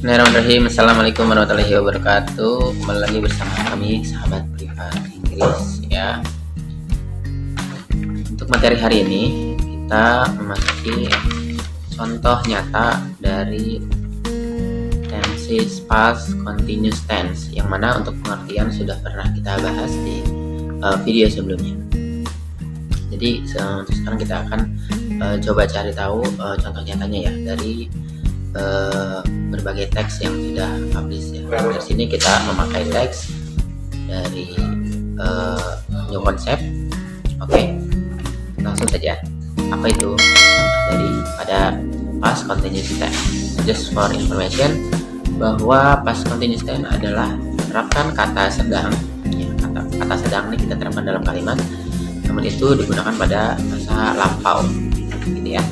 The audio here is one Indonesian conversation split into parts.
Bismillahirrahmanirrahim. Assalamualaikum warahmatullahi wabarakatuh. Kembali lagi bersama kami sahabat privat Inggris ya. Untuk materi hari ini kita memasuki contoh nyata dari tenses past continuous tense, yang mana untuk pengertian sudah pernah kita bahas di video sebelumnya. Jadi sekarang kita akan coba cari tahu contoh nyatanya ya dari berbagai teks yang sudah publish ya. Dari sini kita memakai teks dari new concept. Oke, langsung saja. Apa itu dari pada past continuous tense? Just for information, bahwa past continuous tense adalah menerapkan kata sedang ya, kata sedang ini kita terapkan dalam kalimat, namun itu digunakan pada masa lampau gitu ya.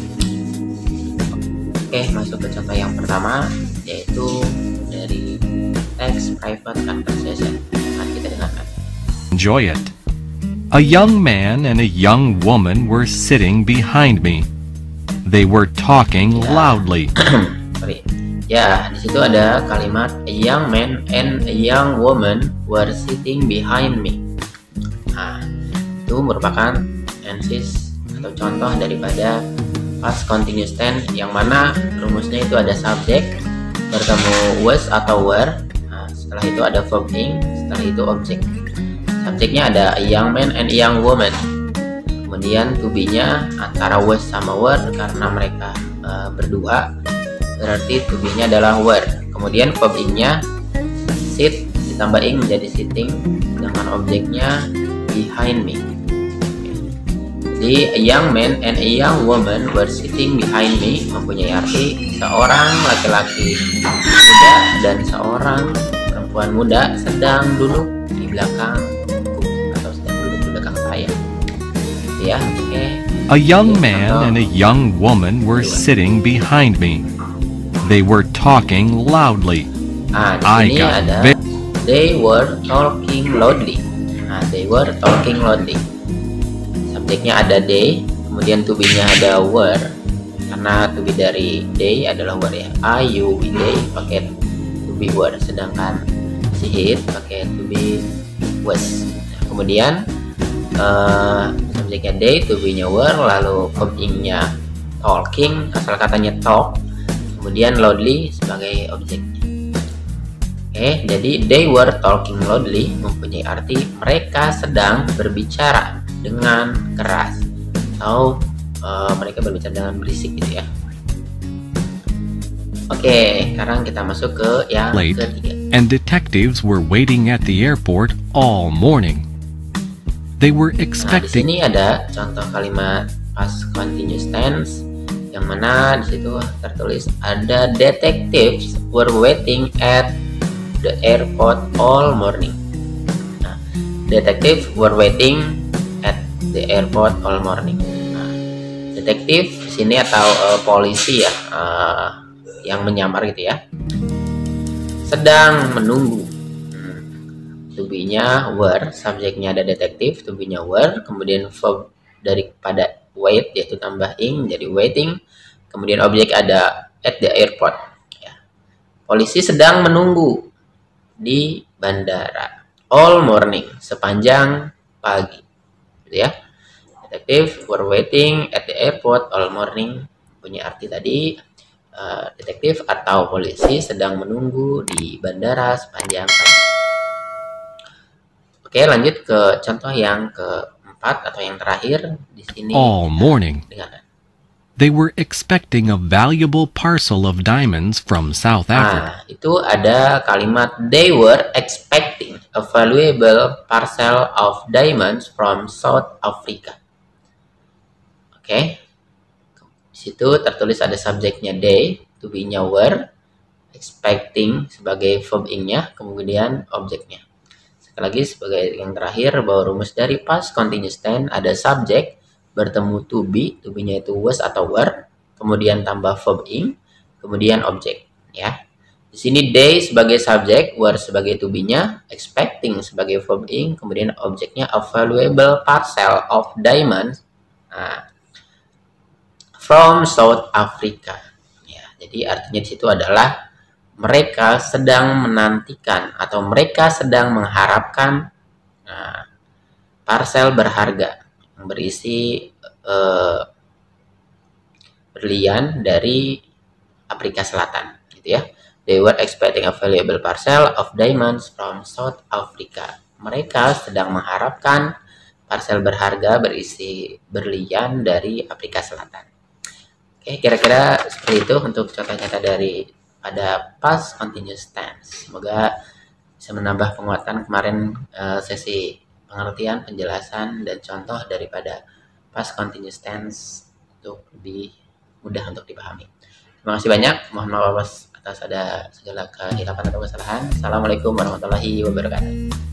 Oke, masuk ke contoh yang pertama, yaitu dari text private conversation. Nah, kita dengarkan. Enjoy it. A young man and a young woman were sitting behind me. They were talking loudly. Sorry. Ya, di situ ada kalimat a young man and a young woman were sitting behind me. Nah, itu merupakan tenses atau contoh daripada past continuous tense, yang mana rumusnya itu ada subject bertemu was atau were. Nah, setelah itu ada verb ing, setelah itu object. Subjeknya ada a young man and a young woman. Kemudian to be-nya antara was sama were karena mereka berdua, berarti to be-nya adalah were. Kemudian verb ing-nya sit ditambah ing menjadi sitting, dengan objeknya behind me. Jadi a young man and a young woman were sitting behind me mempunyai arti seorang laki-laki muda dan seorang perempuan muda sedang duduk di belakangku atau sedang duduk di belakang saya. Ya, oke. A young man and a young woman were sitting behind me. They were talking loudly. Nah, di sini ada they were talking loudly. Nah, they were talking loudly. Subjeknya ada they, kemudian to be-nya ada were, karena to be dari they adalah were ya. I, you, we, they pakai to be were, sedangkan si it pakai to be was. Nah, kemudian subjeknya they, to be-nya were, lalu verb ing-nya talking, asal katanya talk, kemudian loudly sebagai objeknya. Oke, jadi they were talking loudly mempunyai arti mereka sedang berbicara dengan keras atau mereka berbicara dengan berisik gitu ya. Oke, sekarang kita masuk ke yang ketiga. And detectives were waiting at the airport all morning. They were expecting. Nah, di sini ada contoh kalimat past continuous tense, yang mana di situ tertulis ada detectives were waiting at the airport all morning. Nah, detectives were waiting at the airport all morning. Nah, detektif sini atau polisi ya, yang menyamar gitu ya, sedang menunggu. To be-nya were, subjeknya ada detektif, to be-nya were, kemudian verb daripada wait yaitu tambah ing jadi waiting, kemudian objek ada at the airport ya. Polisi sedang menunggu di bandara all morning, sepanjang pagi gitu ya. Detective were waiting at the airport all morning punya arti tadi detektif atau polisi sedang menunggu di bandara sepanjang pagi. Oke, lanjut ke contoh yang keempat atau yang terakhir di sini. All morning. Dengarkan. They were expecting a valuable parcel of diamonds from South Africa. Nah, itu ada kalimat they were expecting a valuable parcel of diamonds from South Africa. Oke. Di situ tertulis ada subjeknya they, to be-nya were, expecting sebagai verb ing-nya, kemudian objeknya. Sekali lagi sebagai yang terakhir, bahwa rumus dari past continuous tense ada subjek bertemu to be-nya itu was atau were, kemudian tambah verb ing, kemudian objek ya. Di sini they sebagai subjek, were sebagai to be-nya, expecting sebagai verb ing, kemudian objeknya a valuable parcel of diamonds from South Africa. Ya, jadi artinya di situ adalah mereka sedang menantikan atau mereka sedang mengharapkan parsel berharga yang berisi berlian dari Afrika Selatan, gitu ya. They were expecting a valuable parcel of diamonds from South Africa. Mereka sedang mengharapkan parsel berharga berisi berlian dari Afrika Selatan. Oke, kira-kira seperti itu untuk contoh nyata dari pada past continuous tense. Semoga bisa menambah penguatan kemarin sesi pengertian, penjelasan, dan contoh daripada past continuous tense untuk lebih mudah untuk dipahami. Terima kasih banyak. Mohon maaf atas ada segala kehilapan atau kesalahan. Assalamualaikum warahmatullahi wabarakatuh.